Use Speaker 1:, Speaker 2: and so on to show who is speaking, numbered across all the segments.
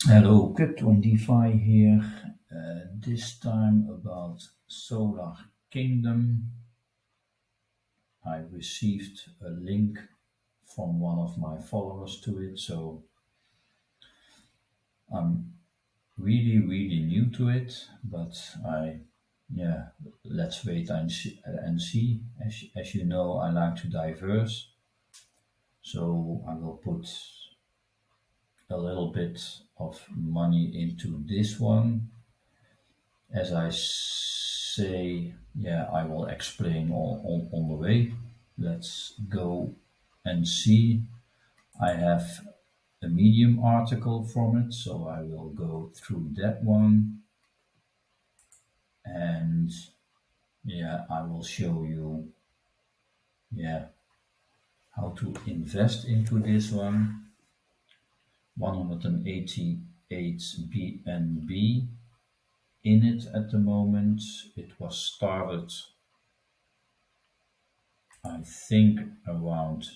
Speaker 1: Hello, Crypto and DeFi here. This time about Solar Kingdom. I received a link from one of my followers to it, so I'm really new to it. But yeah, let's wait and see. As you know, I like to diverse, so I will put a little bit of money into this one. As I say, yeah, I will explain on the way. Let's go and see. I have a Medium article from it, so I will go through that one. And yeah, I will show you, yeah, how to invest into this one. 188 BNB in it at the moment. It was started, I think, around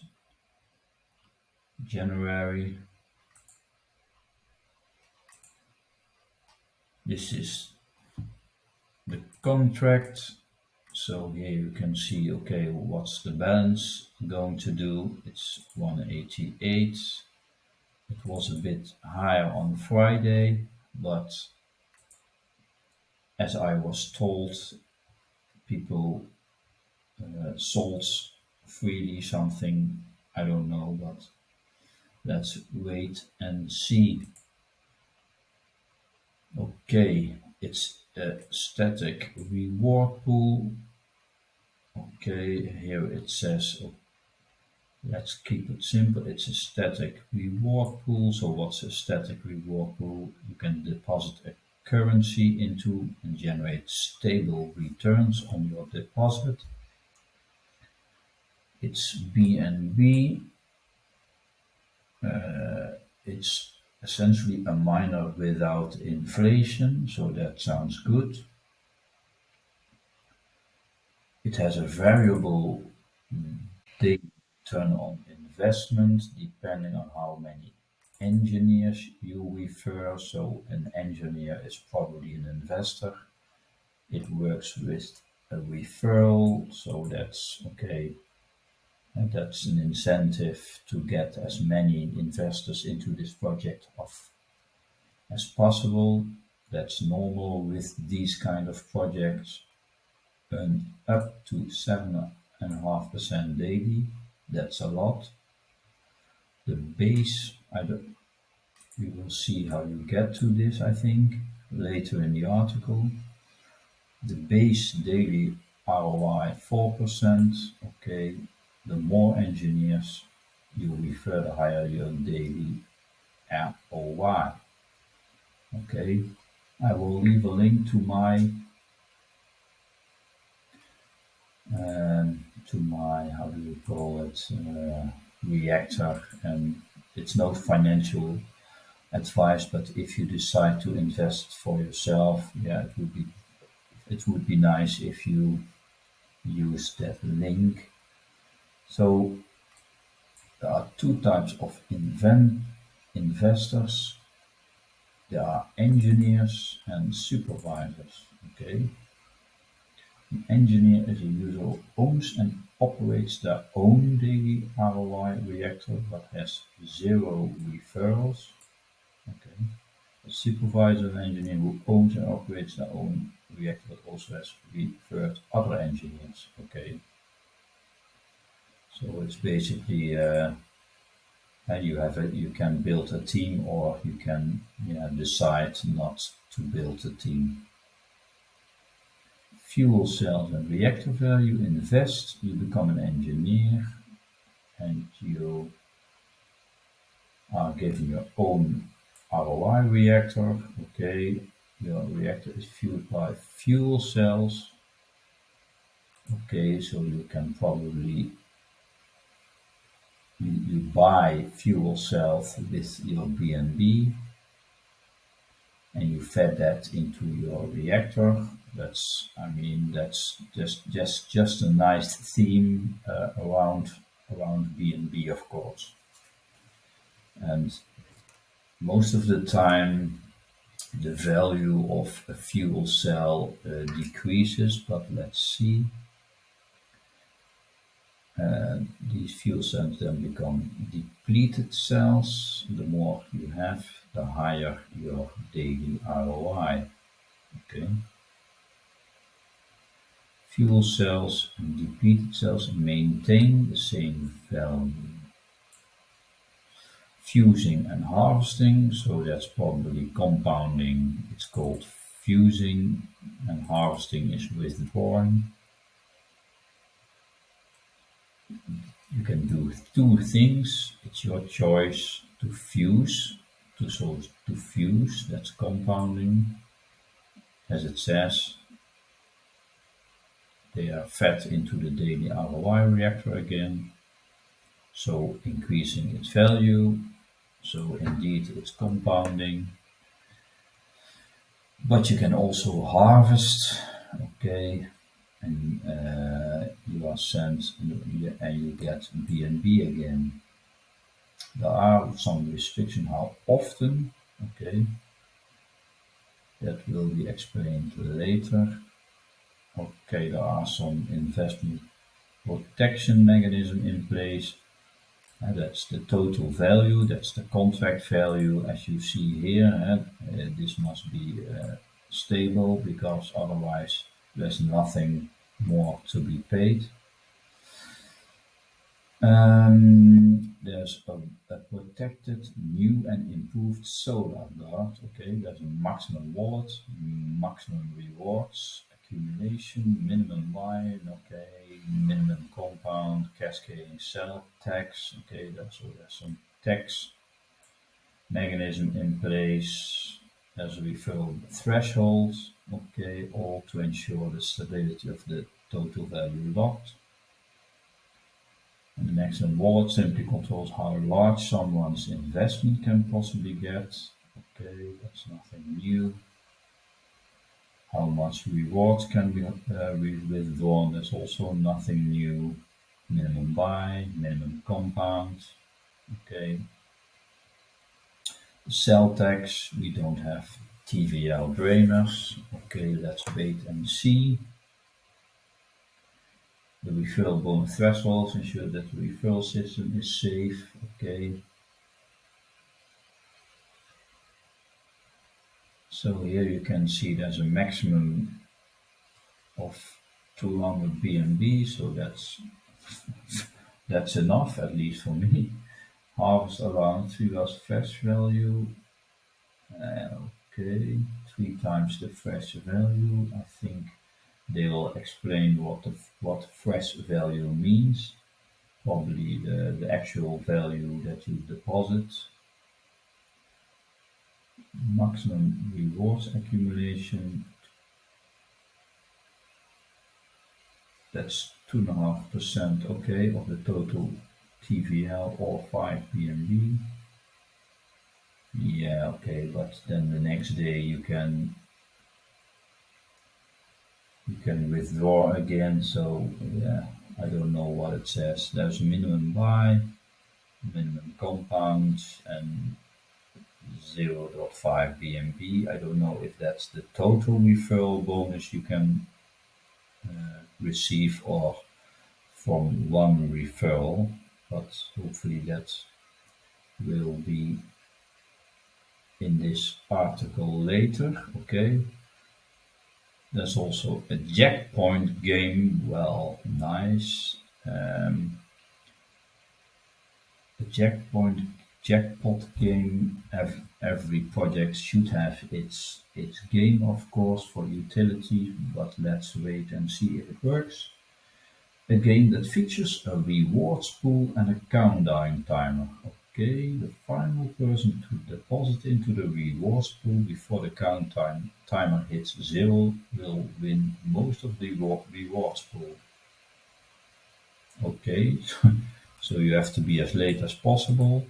Speaker 1: January. This is the contract. So here you can see, okay, what's the balance going to do? It's 188. It was a bit higher on Friday, but as I was told, people sold freely something. I don't know, but let's wait and see. Okay, it's a static reward pool. Okay, here it says, let's keep it simple. It's a static reward pool. So what's a static reward pool? You can deposit a currency into and generate stable returns on your deposit. It's BNB. It's essentially a miner without inflation, so that sounds good. It has a variable daily return on investment depending on how many engineers you refer. So an engineer is probably an investor. It works with a referral, so that's okay. And that's an incentive to get as many investors into this project as possible. That's normal with these kind of projects. And up to 7.5% daily. That's a lot. The base, we will see how you get to this, I think, later in the article. The base daily ROI 4%. Okay, the more engineers you refer, the higher your daily ROI. Okay, I will leave a link to my how do you call it, reactor, and it's no financial advice, but if you decide to invest for yourself, yeah, it would be nice if you use that link. So there are two types of investors. There are engineers and supervisors. Okay, an engineer is a user who owns and operates their own daily ROI reactor but has zero referrals. Okay. A supervisor is an engineer who owns and operates their own reactor but also has referred other engineers. Okay. So it's basically you can build a team, or you can, yeah, decide not to build a team. Fuel cells and reactor value. Invest, you become an engineer, and you are given your own ROI reactor. Okay, your reactor is fueled by fuel cells. Okay, so you can probably you buy fuel cells with your BNB, and you fed that into your reactor. That's a nice theme around BNB, of course. And Most of the time, the value of a fuel cell decreases, but let's see. These fuel cells then become depleted cells. The more you have, the higher your daily ROI. Okay. Fuel cells and depleted cells maintain the same value. Fusing and harvesting, so that's probably compounding. It's called fusing, and harvesting is withdrawing. You can do two things. It's your choice to fuse. To fuse, that's compounding. As it says, they are fed into the daily ROI reactor again, so increasing its value. So indeed, it's compounding. But you can also harvest, okay, and you are sent and you get BNB again. There are some restrictions how often, okay, that will be explained later. Okay, there are some investment protection mechanism in place. That's the total value, that's the contract value as you see here. This must be stable because otherwise there's nothing more to be paid. There's a protected new and improved solar guard. Okay, there's a maximum wallet, maximum rewards, accumulation, minimum buy, okay, minimum compound, cascading cell tax. Okay, there's some tax mechanism in place. There's a referral threshold. Okay, all to ensure the stability of the total value locked. And the maximum wallet simply controls how large someone's investment can possibly get. Okay, that's nothing new. How much rewards can be withdrawn, that's also nothing new. Minimum buy, minimum compound. Okay. The cell tax, we don't have TVL drainers. Okay, let's wait and see. The referral bonus thresholds ensure that the referral system is safe. Okay. So here you can see there's a maximum of 200 BNB, so that's enough, at least for me. Harvest around 3 was fresh value. Okay, 3 times the fresh value. I think they will explain what fresh value means. Probably the actual value that you deposit. Maximum rewards accumulation. That's 2.5%, okay, of the total TVL or 5 BNB. Yeah, okay, but then the next day you can withdraw again. So yeah, I don't know what it says. There's a minimum buy, minimum compound, and 0.5 BNB. I don't know if that's the total referral bonus you can receive or from one referral, but hopefully that will be in this article later. Okay. There's also a jackpot game. Well, nice. A jackpot game. Every project should have its game, of course, for utility, but let's wait and see if it works. A game that features a rewards pool and a countdown timer. Okay, the final person to deposit into the rewards pool before the timer hits 0 will win most of the rewards pool. Okay, so you have to be as late as possible.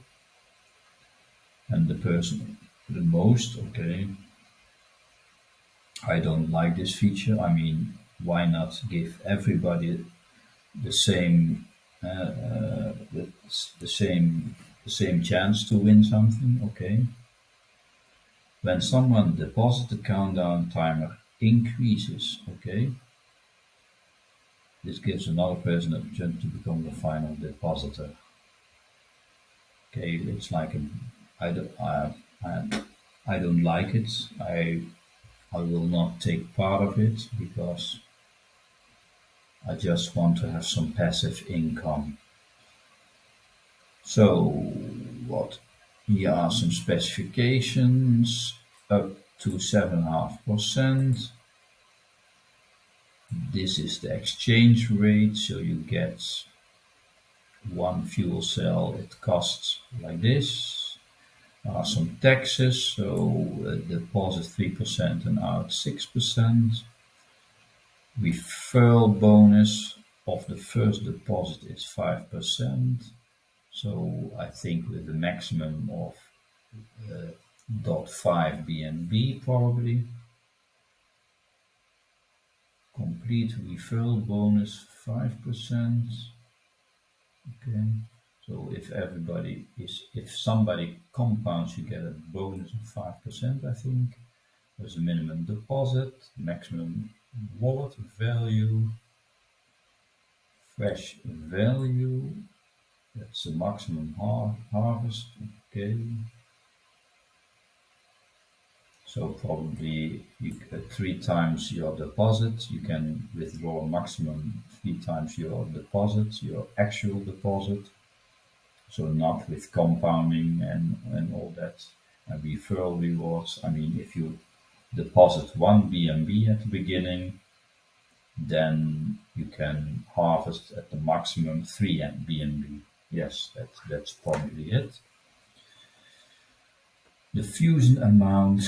Speaker 1: And the person the most, okay. I don't like this feature. I mean, why not give everybody the same the same chance to win something? Okay. When someone deposits, the countdown timer increases. Okay, this gives another person a chance to become the final depositor. Okay, it's like I don't like it. I will not take part of it because I just want to have some passive income. So what? Here are some specifications up to 7.5%. This is the exchange rate, so you get one fuel cell, it costs like this. There are some taxes, so deposit 3% and out 6%. Referral bonus of the first deposit is 5%. So I think with the maximum of 0.5 BNB probably. Complete referral bonus 5%. Okay. So if somebody compounds, you get a bonus of 5%, I think. There's a minimum deposit, maximum wallet value, fresh value. That's the maximum harvest. Okay. So probably 3 times your deposit. You can withdraw a maximum 3 times your deposit, your actual deposit. So not with compounding and all that. And referral rewards. I mean, if you deposit 1 BNB at the beginning, then you can harvest at the maximum 3 BNB. Yes, that's probably it. The fusion amount,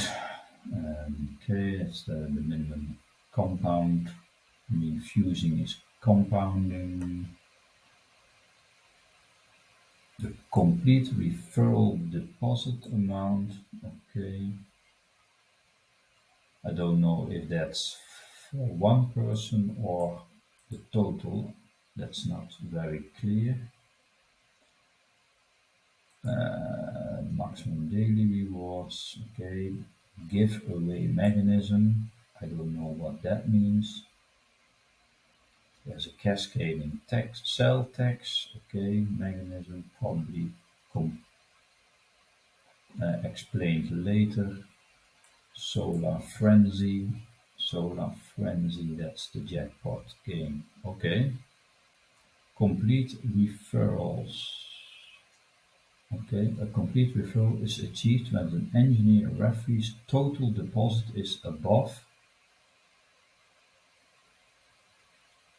Speaker 1: okay, that's the minimum compound. I mean, fusing is compounding. The complete referral deposit amount, okay. I don't know if that's for one person or the total. That's not very clear. Maximum daily rewards, okay. Giveaway mechanism, I don't know what that means. There's a cascading cell tax, okay. Mechanism probably explained later. Solar Frenzy, that's the jackpot game, okay. Complete referrals. Okay, a complete referral is achieved when an engineer referee's total deposit is above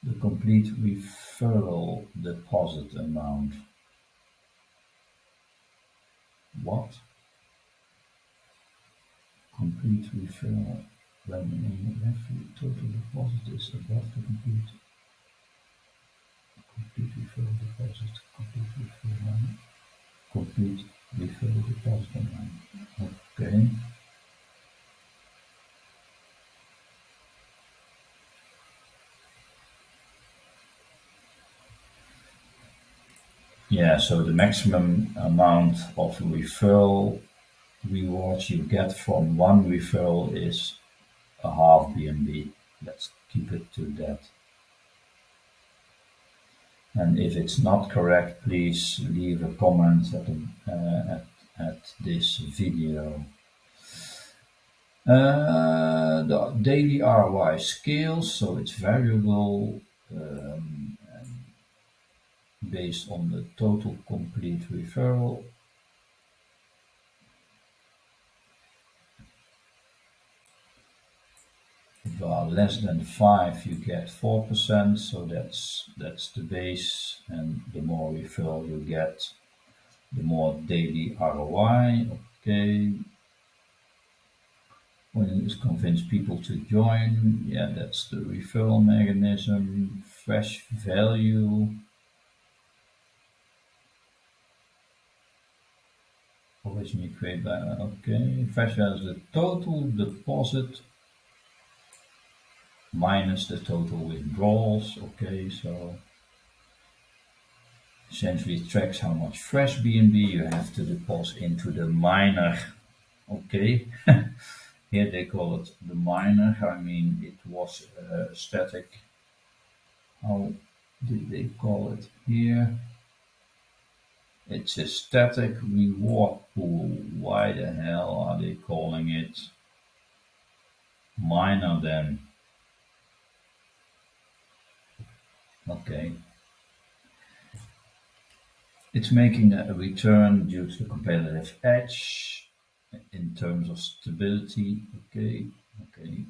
Speaker 1: the complete referral deposit amount. What? Complete referral when an referee total deposit is above the complete referral deposit, complete referral deposit amount. Okay. Yeah, so the maximum amount of referral rewards you get from one referral is a half BNB. Let's keep it to that. And if it's not correct, please leave a comment at this video. The daily ROI scales, so it's variable based on the total complete referral. If you are less than 5, you get 4%, so that's the base, and the more referral you get, the more daily ROI. Okay. When you convince people to join, yeah, that's the referral mechanism. Fresh value. Originally created by, okay. Fresh value is the total deposit minus the total withdrawals. Okay, so essentially it tracks how much fresh BNB you have to deposit into the miner Okay, here they call it the miner. I mean, it was static. How did they call it here? It's a static reward pool. Why the hell are they calling it miner then? Okay. It's making a return due to competitive edge in terms of stability. Okay. Okay.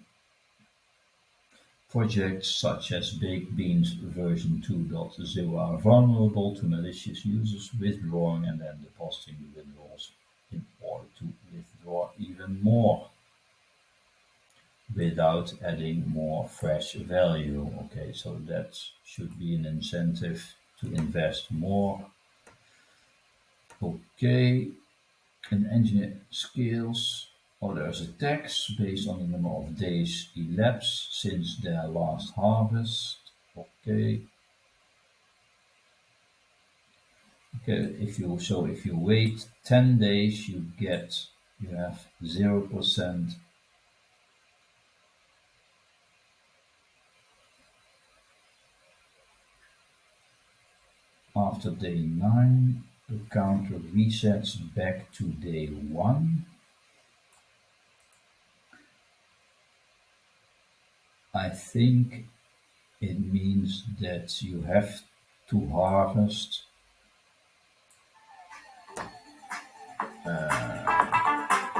Speaker 1: Projects such as Baked Beans version 2.0 are vulnerable to malicious users withdrawing and then depositing the withdrawals in order to withdraw even more without adding more fresh value. Okay, so that should be an incentive to invest more. Okay, and engineer skills. Oh, there's a tax based on the number of days elapsed since their last harvest. Okay. Okay, if you wait 10 days, you have 0%. After day 9, the counter resets back to day 1. I think it means that you have to harvest